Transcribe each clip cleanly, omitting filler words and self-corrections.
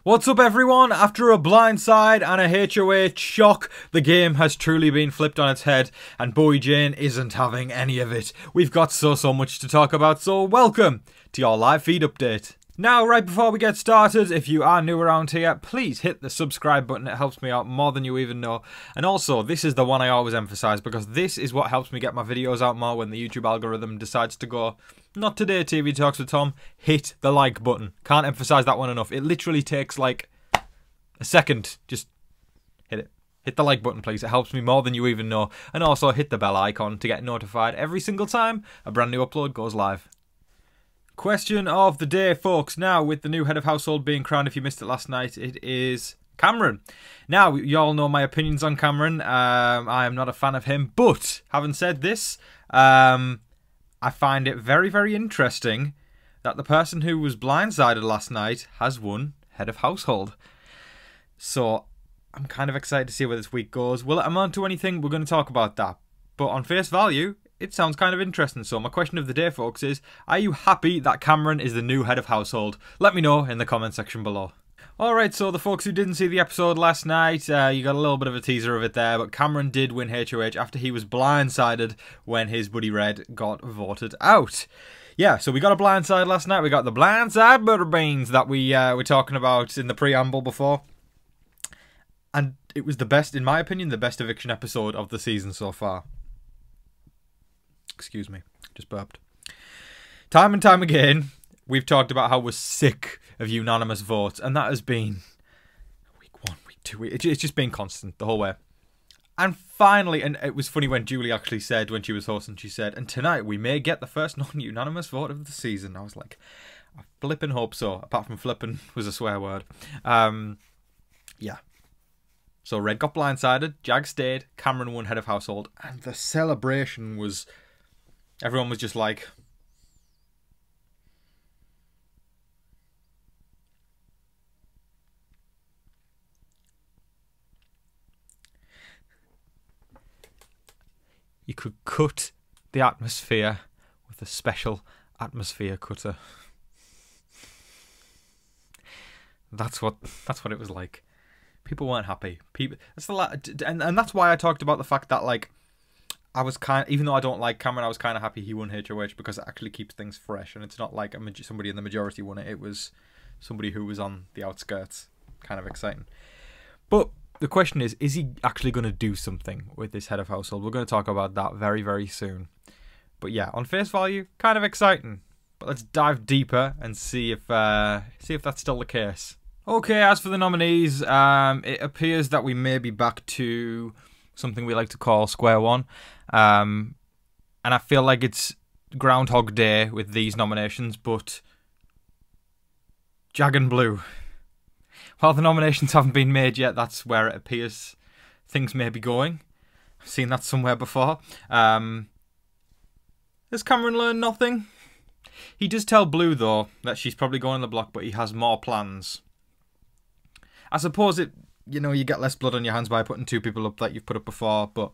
What's up everyone? After a Blindside and a HOH shock, the game has truly been flipped on its head and Bowie Jane isn't having any of it. We've got so much to talk about, so welcome to your live feed update. Now, right before we get started, if you are new around here, please hit the subscribe button. It helps me out more than you even know. And also, this is the one I always emphasize because this is what helps me get my videos out more when the YouTube algorithm decides to go, not today TV Talks with Tom, hit the like button. Can't emphasize that one enough. It literally takes like a second. Just hit it. Hit the like button, please. It helps me more than you even know. And also hit the bell icon to get notified every single time a brand new upload goes live. Question of the day, folks. Now, with the new head of household being crowned, if you missed it last night, it is Cameron. Now, you all know my opinions on Cameron. I am not a fan of him, but having said this, I find it very interesting that the person who was blindsided last night has won head of household. So, I'm kind of excited to see where this week goes. Will it amount to anything? We're going to talk about that. But on face value, it sounds kind of interesting. So my question of the day, folks, is, are you happy that Cameron is the new head of household? Let me know in the comment section below. Alright, so the folks who didn't see the episode last night, you got a little bit of a teaser of it there, but Cameron did win HOH after he was blindsided when his buddy Red got voted out. Yeah, so we got a blindside last night. We got the blindside butter beans that we were talking about in the preamble before. And it was the best, in my opinion, the best eviction episode of the season so far. Excuse me, just burped. Time and time again, we've talked about how we're sick of unanimous votes, and that has been week 1, week 2, it's just been constant the whole way. And finally, and it was funny when Julie actually said, when she was hosting, she said, and tonight we may get the first non-unanimous vote of the season. I was like, I flipping hope so, apart from flipping was a swear word. Yeah. So Red got blindsided, Jag stayed, Cameron won head of household, and the celebration was... everyone was just like... you could cut the atmosphere with a special atmosphere cutter. That's what it was like. People weren't happy. And that's why I talked about the fact that, like, I was even though I don't like Cameron, I was kind of happy he won HOH because it actually keeps things fresh, and it's not like somebody in the majority won it. It was somebody who was on the outskirts. Kind of exciting. But the question is he actually going to do something with this head of household? We're going to talk about that very soon. But yeah, on face value, kind of exciting. But let's dive deeper and see if that's still the case. Okay, as for the nominees, it appears that we may be back to something we like to call square one. And I feel like it's Groundhog Day with these nominations, but Jag and Blue. While the nominations haven't been made yet, that's where it appears things may be going. I've seen that somewhere before. Has Cameron learned nothing? He does tell Blue, though, that she's probably going on the block, but he has more plans. I suppose you get less blood on your hands by putting 2 people up that you've put up before, but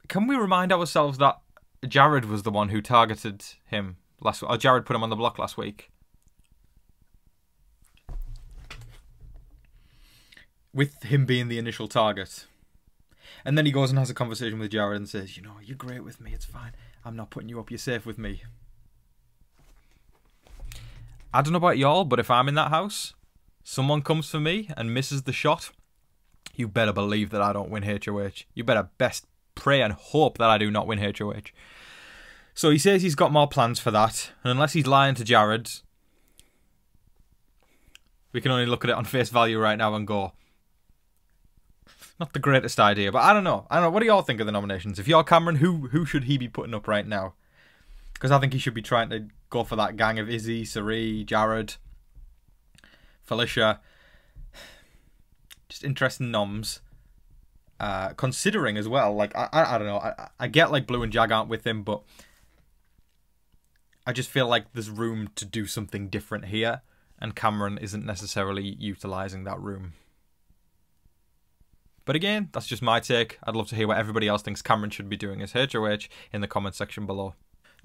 can we remind ourselves that Jared was the one who targeted him last week? Or Jared put him on the block last week? With him being the initial target. And then he goes and has a conversation with Jared and says, you're great with me, it's fine. I'm not putting you up, you're safe with me. I don't know about y'all, but if I'm in that house, someone comes for me and misses the shot, you better believe that I don't win HOH. You better best pray and hope that I do not win HOH. So he says he's got more plans for that, and unless he's lying to Jared, we can only look at it on face value right now and go, not the greatest idea, but I don't know. What do y'all think of the nominations? If you're Cameron, who should he be putting up right now? Because I think he should be trying to go for that gang of Izzy, Sari, Jared, Felicia. Just interesting noms. Considering as well, like, I don't know. I get like Blue and Jag aren't with him, but I just feel like there's room to do something different here, and Cameron isn't necessarily utilising that room. But again, that's just my take. I'd love to hear what everybody else thinks Cameron should be doing as HOH in the comment section below.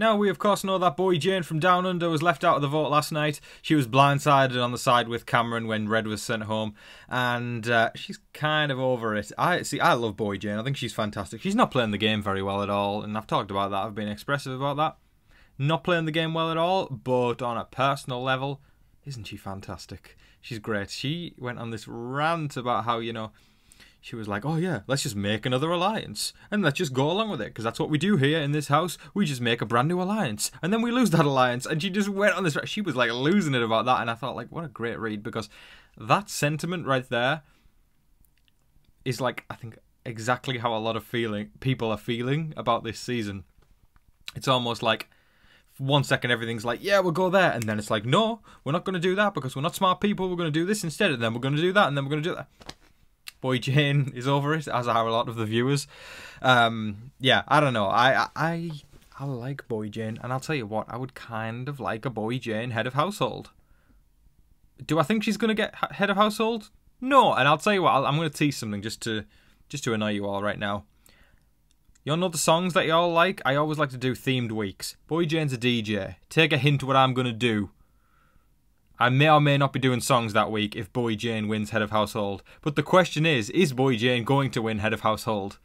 Now, we of course know that Bowie Jane from Down Under was left out of the vote last night. She was blindsided on the side with Cameron when Red was sent home, and she's kind of over it. I love Bowie Jane. I think she's fantastic. She's not playing the game very well at all, and I've talked about that. I've been expressive about that. Not playing the game well at all, but on a personal level, isn't she fantastic? She's great. She went on this rant about how, you know, she was like, oh yeah, let's just make another alliance and let's just go along with it because that's what we do here in this house. We just make a brand new alliance and then we lose that alliance. And she just went on this, she was like losing it about that. And I thought, like, what a great read, because that sentiment right there is like, I think, exactly how a lot of people are feeling about this season. It's almost like, for 1 second everything's like, yeah, we'll go there, and then it's like, no, we're not going to do that because we're not smart people. We're going to do this instead, and then we're going to do that, and then we're going to do that. Bowie Jane is over it, as are a lot of the viewers. Yeah, I don't know. I like Bowie Jane, and I'll tell you what, I would kind of like a Bowie Jane head of household. Do I think she's going to get head of household? No, and I'll tell you what, I'm going to tease something just to annoy you all right now. Y'all know the songs that y'all like? I always like to do themed weeks. Bowie Jane's a DJ. Take a hint what I'm going to do. I may or may not be doing songs that week if Bowie Jane wins Head of Household. But the question is Bowie Jane going to win Head of Household?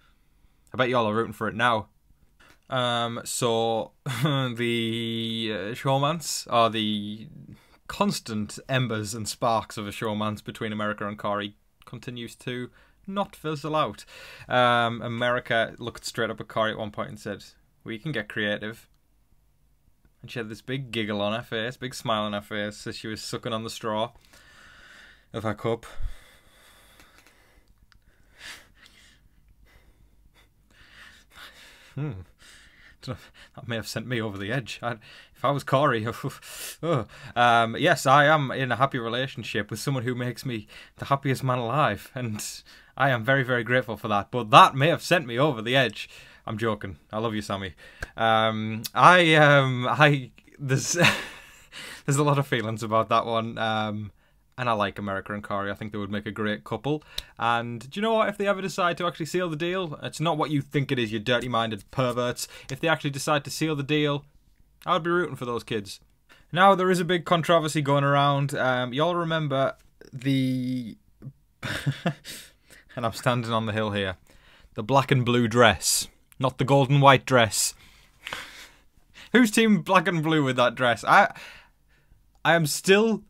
I bet y'all are rooting for it now. So, the showmance, or the constant embers and sparks of a showmance between America and Corey continues to not fizzle out. America looked straight up at Corey at one point and said, we can get creative. And she had this big giggle on her face, big smile on her face as she was sucking on the straw of her cup. That may have sent me over the edge. If I was Corey, yes, I am in a happy relationship with someone who makes me the happiest man alive, and I am very, very grateful for that. But that may have sent me over the edge. I'm joking. I love you, Sammy. There's there's a lot of feelings about that one. And I like America and Corey. I think they would make a great couple. And do you know what? If they ever decide to actually seal the deal, it's not what you think it is, you dirty-minded perverts. If they actually decide to seal the deal, I would be rooting for those kids. Now, there is a big controversy going around. Y'all remember the... and I'm standing on the hill here. The black and blue dress. Not the gold and white dress. Who's team black and blue with that dress? I am still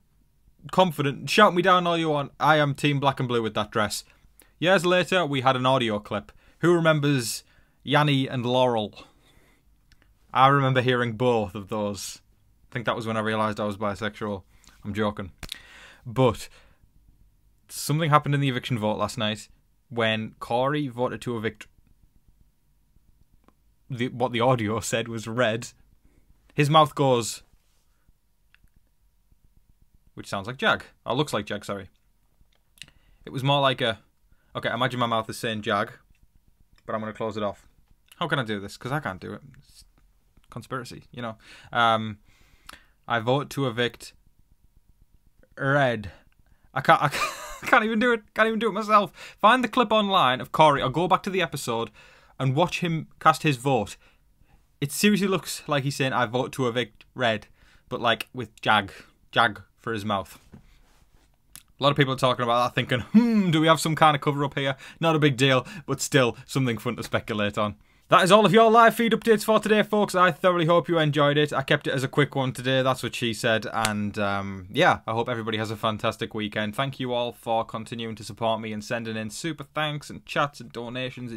confident. Shout me down all you want. I am team black and blue with that dress. Years later, we had an audio clip. Who remembers Yanni and Laurel? I remember hearing both of those. I think that was when I realised I was bisexual. I'm joking. But something happened in the eviction vote last night when Corey voted to evict. What the audio said was Red. His mouth goes, which sounds like Jag. Or looks like Jag, sorry. It was more like a... Okay, imagine my mouth is saying Jag, but I'm going to close it off. How can I do this? Because I can't do it. It's conspiracy, you know. I vote to evict Red. I can't even do it. Can't even do it myself. Find the clip online of Corey, or go back to the episode and watch him cast his vote. It seriously looks like he's saying, I vote to evict Red, but like with Jag for his mouth. A lot of people are talking about that, thinking, do we have some kind of cover up here? Not a big deal, but still something fun to speculate on. That is all of your live feed updates for today, folks. I thoroughly hope you enjoyed it. I kept it as a quick one today, that's what she said. And yeah, I hope everybody has a fantastic weekend. Thank you all for continuing to support me and sending in super thanks and chats and donations.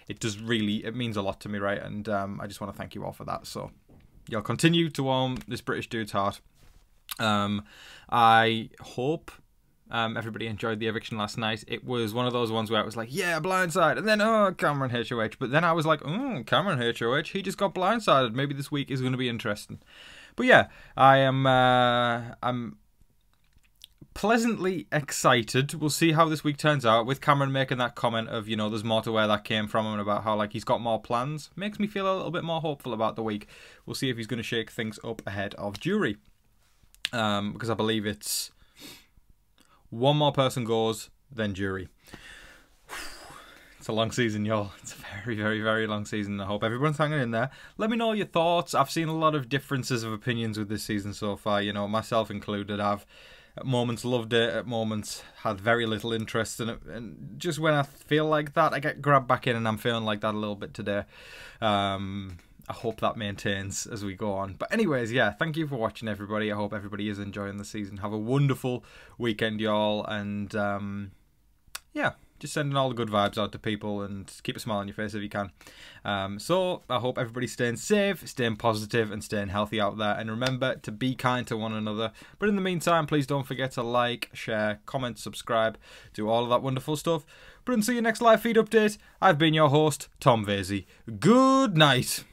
It means a lot to me, right? And I just want to thank you all for that. So y'all continue to warm this British dude's heart. I hope everybody enjoyed the eviction last night. It was one of those ones where it was like, yeah, Blindside, and then, oh, Cameron HOH. But then I was like, Cameron HOH, he just got blindsided. Maybe this week is going to be interesting. But yeah, I'm pleasantly excited. We'll see how this week turns out, with Cameron making that comment of, you know, there's more to where that came from, and about how, like, he's got more plans. Makes me feel a little bit more hopeful about the week. We'll see if he's going to shake things up ahead of jury. Because I believe it's one more person goes, then jury. It's a long season, y'all. It's a very, very, very long season. I hope everyone's hanging in there. Let me know your thoughts. I've seen a lot of differences of opinions with this season so far, you know, myself included. I've at moments loved it, at moments had very little interest in it, and just when I feel like that, I get grabbed back in, and I'm feeling like that a little bit today. I hope that maintains as we go on. But anyways, yeah, thank you for watching, everybody. I hope everybody is enjoying the season. Have a wonderful weekend, y'all, and yeah, just sending all the good vibes out to people and keep a smile on your face if you can. So I hope everybody's staying safe, staying positive, and staying healthy out there. And remember to be kind to one another. But in the meantime, please don't forget to like, share, comment, subscribe, do all of that wonderful stuff. But until your next live feed update, I've been your host, Tom Vasey. Good night.